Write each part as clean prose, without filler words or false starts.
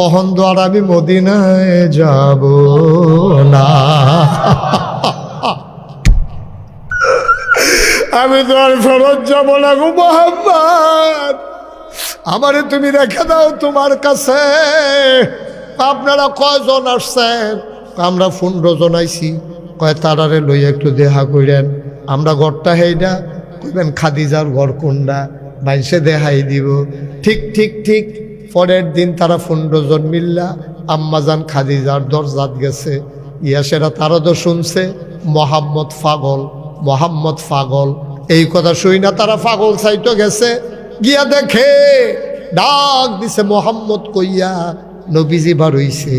অহন্দ আর আমি মদিনায় যাব না। আমি তো আর ফেরত যাব না গো মোহাম্মদ, আমারে তুমি রেখে দাও তোমার কাছে। আপনারা কয়জন আসছেন? আমরা 15 জন আইছি। কয় তারারে লইয়া একটু দেখা কইরেন। আমরা ঘরটা হেইডা কইবেন খাদিজার ঘর কোনটা, বাইসে দেখাই দিব। ঠিক ঠিক ঠিক পরের দিন তারা 15 জন মিল্লা আম্মাজান খাদিজার দরজাত গেছে। ইয়া সেরা তারা তো শুনছে মোহাম্মদ পাগল, মোহাম্মদ পাগল। এই কথা শুই না তারা পাগল সাইটো গেছে। গিয়া দেখে ডাক দিছে মোহাম্মদ কইয়া, নবীজি বার হইছে।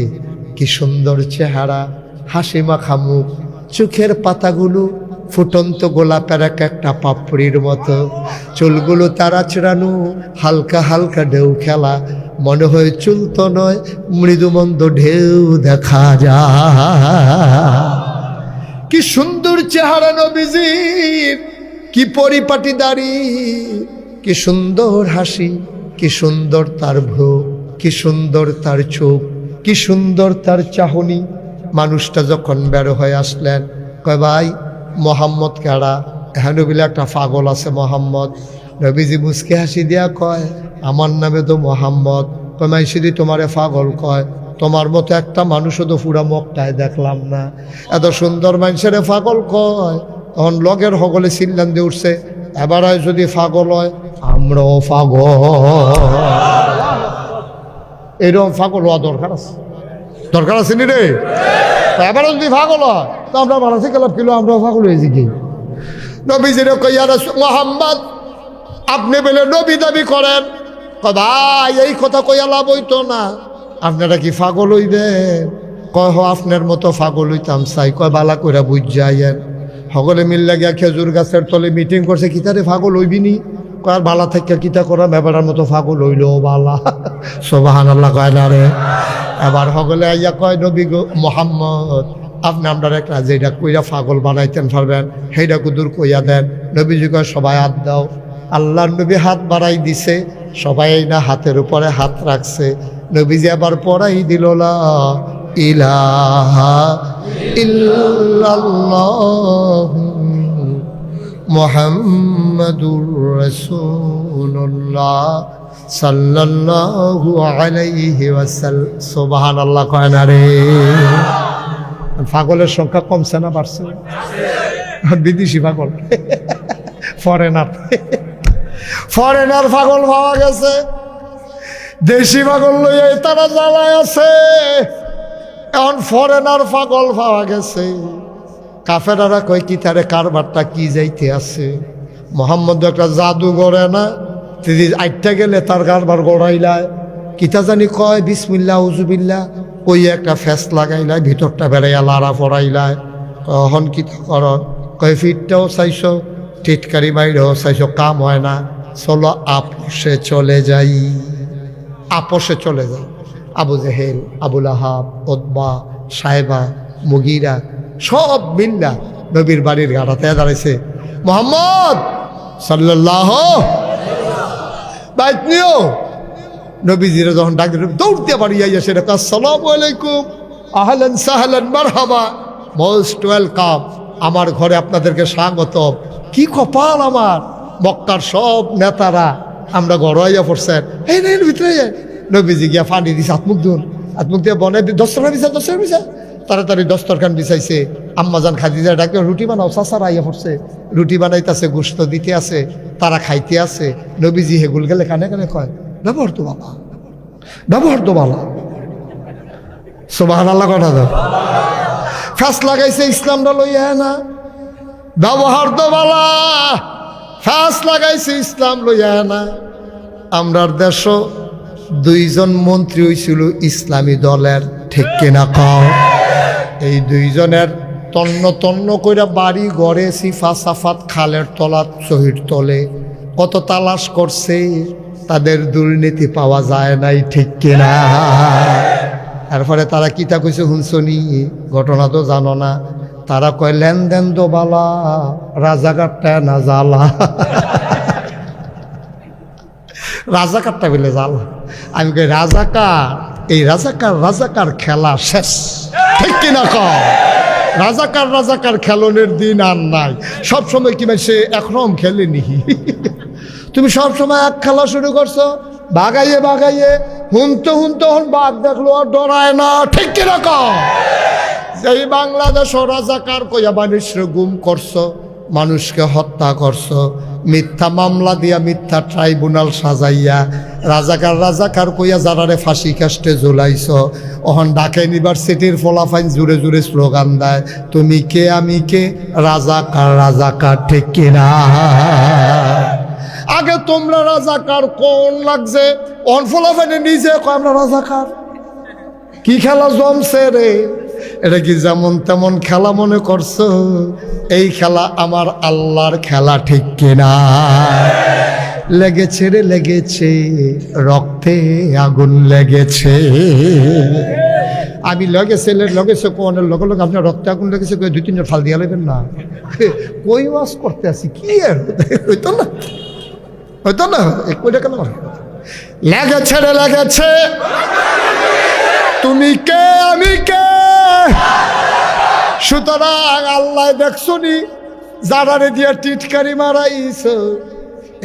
কি সুন্দর চেহারা, হাসি মাখা মুখ, চোখের পাতাগুলো ফুটন্ত গোলাপের একটা পাপড়ির মতো, চুলগুলো তারা চড়ানো, হালকা হালকা ঢেউ খেলা। মনে হয় চুল তো নয়, মৃদুমন্দ ঢেউ দেখা যায়। কি সুন্দর চেহারা নবীজির, কি পরিপাটি দাড়ি, কি সুন্দর হাসি, কি সুন্দর তার ভ্রু, কি সুন্দর তার চোখ, কি সুন্দর তার চাহনি। মানুষটা যখন বের হয়ে আসলেন, কয় ভাই মোহাম্মদ কেডা? হ্যাঁ বলে একটা পাগল আছে মোহাম্মদ। নবীজি মুসকে হাসি দিয়া কয়, আমার নামে তো মোহাম্মদ। কয় মাইসিদি তোমারে পাগল কয়? তোমার মতো একটা মানুষও তো পুরা মক্কায় দেখলাম না, এত সুন্দর মানুষের পাগল কয়। তখন লগের সকলে চিল্লান দিয়ে উঠছে, এবার যদি পাগল হয় আমরাও পাগল। এরকম পাগল হওয়া দরকার আছে, দরকার আছে নি রে? এবার যদি পাগল হয় তো আমরা মানুষে গেলাম কিলো, আমরাও পাগল হয়েছি কি? নবীজির কইয়া মোহাম্মদ আপনি বলে নবী দাবি করেন, ভাই এই কথা কইয়া লাভ হইতো না, আপনারা কি পাগল হইবেন? কয় হ আপনার মতো পাগল হইতাম চাই। কয় বালা কইরা বুঝ যাইয়েন। সকলে মিল্লা গিয়া খেজুর গাছের তলে মিটিং করছে, কিতারে পাগল হইবিনি? কয় বালা থেকে কিতা করা, ব্যাপারার মতো পাগল হইল বালা। সুবহানাল্লাহ কয় না রে? এবার সকলে আইয়া কয় নবী গো মোহাম্মদ আপনি আপনার একটা যেটা কইরা পাগল বানাইতেন পারবেন সেইটা কুদুর কইয়া দেন। নবীজি কয় সবাই হাত দাও। আল্লাহর নবী হাত বাড়াই দিছে, সবাই না হাতের উপরে হাত রাখছে। নবীজি আবার পড়াই দিল লা ইলাহা ইল্লাল্লাহু মুহাম্মাদুর রাসূলুল্লাহ সাল্লাল্লাহু আলাইহি ওয়াসাল্লাম। সুবহানাল্লাহ কয় না রে? পাগলের সংখ্যা কমছে না বাড়ছে? বিদেশি পাগল, ফরেনার, ফরেনার পাগল পাওয়া গেছে। দেশি পাগল লইয়া তারা জ্বালায় আছে, এখন ফরেনার পাগল পাওয়া গেছে। কাফেরারা কয় কি তারে কারবারটা কি যাইতে আছে? মোহাম্মদ একটা জাদু গড়ে না, তিনি আইটা গেলে তার কারবার গড়াইলায় কিতা জানি কয় বিসমিল্লাহ উজুবিল্লাহ ওই একটা ফ্যাস লাগাইলায়, ভিতরটা বেড়াইয়া লাড়া পড়াইলায়। কখন কিতা কর? কয় ফিটটাও চাইছ, টিটকারি বাইরেও চাইছ, কাম হয় না, চলো আপোষে চলে যাই। আপোষে চলে যাই। আবু জেহেল, আবুল আহাব, উতবা, সাহেবা, মুগিরা সব মিল্লা নবীর বাড়ির গাড়াতে দাঁড়াইছে। মোহাম্মদ সাল্লাল্লাহু বাইত নিও। নবীজিরা যখন ডাক দৌড়তে পারি আইয়া সেটা আসসালামু আলাইকুম, আহলান সাহলান মারহাবা, মোস্ট ওয়েলকাম, আমার ঘরে আপনাদেরকে স্বাগতম। কি কপাল আমার, মক্কার সব নেতারা আমরা ঘর আইয়া পড়ছেন। এই নেন ভিতরে নবীজি গিয়া পানি দিছে, হাতমুখ ধুন, হাতমুখ দিয়ে বনে দস্তরখান বিছা, দস্তরখান বিছা, তাড়াতাড়ি দস্তরখান বিছাইছে। আম্মাজান খাদিজা ডাকে রুটি বানাও, চাচারা আইয়া পড়ছে, রুটি বানাইতেছে, গোশত দিতে আছে, তারা খাইতে আছে। নবীজি হেগুল গেলে কানে কানে কয় ব্যবহার তো বাবা, ব্যবহার তো বালা। সুবহানাল্লাহ কথা দাও। ফাঁস লাগাইছে ইসলামটা লইয়া না, ব্যবহার তো বালা, ফাঁস লাগাইছে ইসলাম লইয়া না। আমরার দেশ 2 জন মন্ত্রী হইছিল ইসলামী দলের, ঠিক কিনা কও? এই 2 জনের তন্ন তন্ন কইরা বাড়ি ঘরে সিফা সাফাত খালের তলাত শহীদ তলে কত তালাশ করছে, তাদের দুর্নীতি পাওয়া যায় নাই, ঠিক কিনা? এরপরে তারা কিতা কইছে শুনছনি? ঘটনা তো জানো না। তারা কয় লেনদেন তো বালা, রাজাকারটা না জ্বালা। রাজাকারটা বলে জ্বালা। আমি কই রাজাকার এই রাজাকার খেলা শেষ, ঠিক কিনা কও? রাজাকার খেলনের দিন আর নাই। সবসময় কি সে একরকম খেলেনি। তুমি সবসময় এক খেলা শুরু করছো, বাগাইয়ে হুনতে হন বাঘ দেখলো আর ডরায় না, ঠিক কিনা কও? এই বাংলাদেশ রাজাকার কইয়া মানুষের গুম করছো, মানুষকে হত্যা করছো, মিথ্যা মামলা দিয়া মিথ্যা ট্রাইব্যুনাল সাজাইয়া রাজাকার কইয়া যারারে ফাঁসি কাস্টে ঝুলাইছ। ওহন ঢাকা ইউনিভার্সিটির ফলাফাইন জুড়ে জুড়ে স্লোগান দেয়, তুমি কে আমি কে, রাজাকার, ঠিক কিনা? আগে তোমরা রাজাকার কোন লাগছে, অন ফলাফাইনে নিজে কয় আমরা রাজাকার। কি খেলা জমছে রে? এটা কি যেমন তেমন খেলা মনে করছো? এই খেলা আমার আল্লাহর খেলা, ঠিক কিনা? লেগেছে রে লেগেছে, রক্তে আগুন লেগেছে। আমি লগেছে কোনের লগে লগে আপনার রক্তে আগুন লেগেছে, 2-3 ফাল দিয়া লাগবেন না। কই ওয়াজ করতে আসি কি আর হইতো না কইটা কেন লেগেছে রে লেগেছে, তুমি কে আমি কে। সুতরাং আল্লাহ দেখছনি যারারে দিয়া টিটকারি মারাইছ,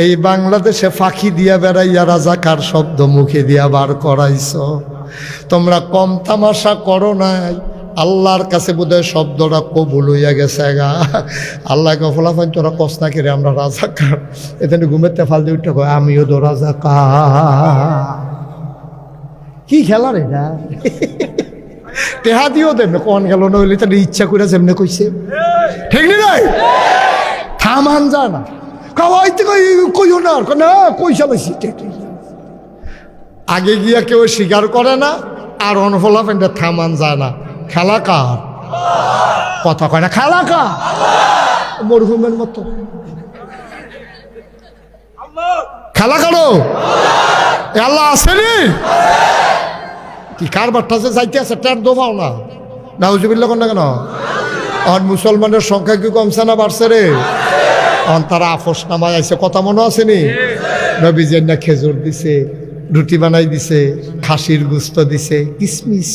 এই বাংলাদেশে ফাঁকি দিয়া বেড়াইয়া রাজাকার শব্দ মুখে দিয়া বার করাইছ। তোমরা কম তামাশা করো নাই, আল্লাহর কাছে বোধহয় শব্দটা কবুল হইয়া গেছে গা। আল্লাহকে ফলাফাইন তোরা কষ্ট না করে আমরা রাজাকার, এখানে ঘুমেতে ফাল দিয়ে উঠে কয় আমিও তো রাজাকার। কি খেলা রে না? টেহা দিও দেব কোন গেল না হইলে তাহলে ইচ্ছা করে যেমনে কইছে, ঠিক নাই? থামান যা না খাওয়াইতে কইও না, না কইসা বেশি। আগে গিয়া কেউ স্বীকার করে না, আর অনফলা পেন্টে থামান যায় না। খেলা কার? কথা কয় না, খেলা কার? মরহুমের মতো খেলা কারো আল্লাহ আসেনি কি? কারবারটা যে যাইতে আছে টের দোবাও না, নাউজুবিল্লাহ কোন না কেন? আর মুসলমানের সংখ্যা কি কমছে না বাড়ছে রে? তারা আপোষ নামায় আইসে, কথা মনে আসেনি? নবীজের না খেজুর দিছে, রুটি বানাই দিছে, খাসির গুস্ত দিছে, কিসমিস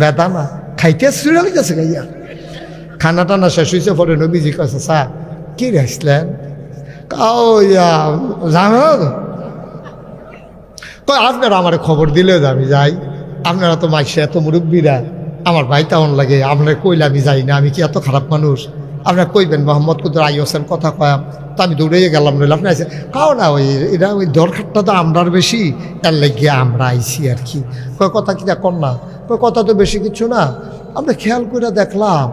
বেদানা খাইতে শুরু হইতেছে গাইয়া। খানা টানা শেষ হয়েছে পরে নবীজি কাছে চা কি রাখছিলেন? আপনারা আমার খবর দিলে আমি যাই, আপনারা তো মাইসে এত মুরব্বীরা, আমার ভাই তেমন লাগে, আপনার কইলে আমি যাই না, আমি কি এত খারাপ মানুষ? আপনার কইবেন মোহাম্মদ কুদুর আইসেন কথা কয়াম, তো আমি দৌড়ে গেলাম, নইলে আপনি আইসে কাও না, এরা ওই দরকারটা তো আমরার বেশি, এর লেগে আমরা আইসি আর কি। কয় কথা কি কর না? কয় কথা তো বেশি কিছু না, আমরা খেয়াল করে দেখলাম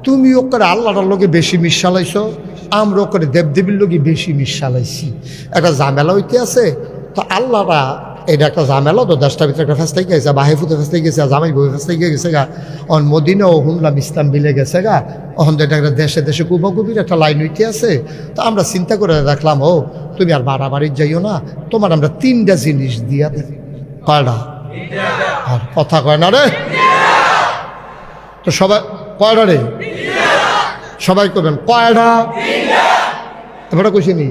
তুমি ওকে আল্লাহর লোকে বেশি মিশালাইছ, আমরা ওকে দেবদেবীর লোকে বেশি মিশালাইছি। একটা ঝামেলা হইতে আছে, তো আল্লাহরা এটা একটা ঝামেলা তো, দেশটার ভিতরে একটা ফেসটাই গেছে, বাহিফুতে ফেসটাই গেছে, জামাই বই ফেসটাই গেছে গা, অন মদিনা ও হুমলাম ইসলাম বিলে গেছে গা, অহন তো এটা একটা দেশে কুবাকুবির একটা লাইন হইতে আছে। তো আমরা চিন্তা করে দেখলাম, ও তুমি আর বাড়াবাড়ির যাইও না, তোমার আমরা 3টা জিনিস দিয়া দেব। কয়টা? আর কথা কয় না রে? তো সবাই কয়টা রে? সবাই করবেন কয়টা? এবারে কইছি নি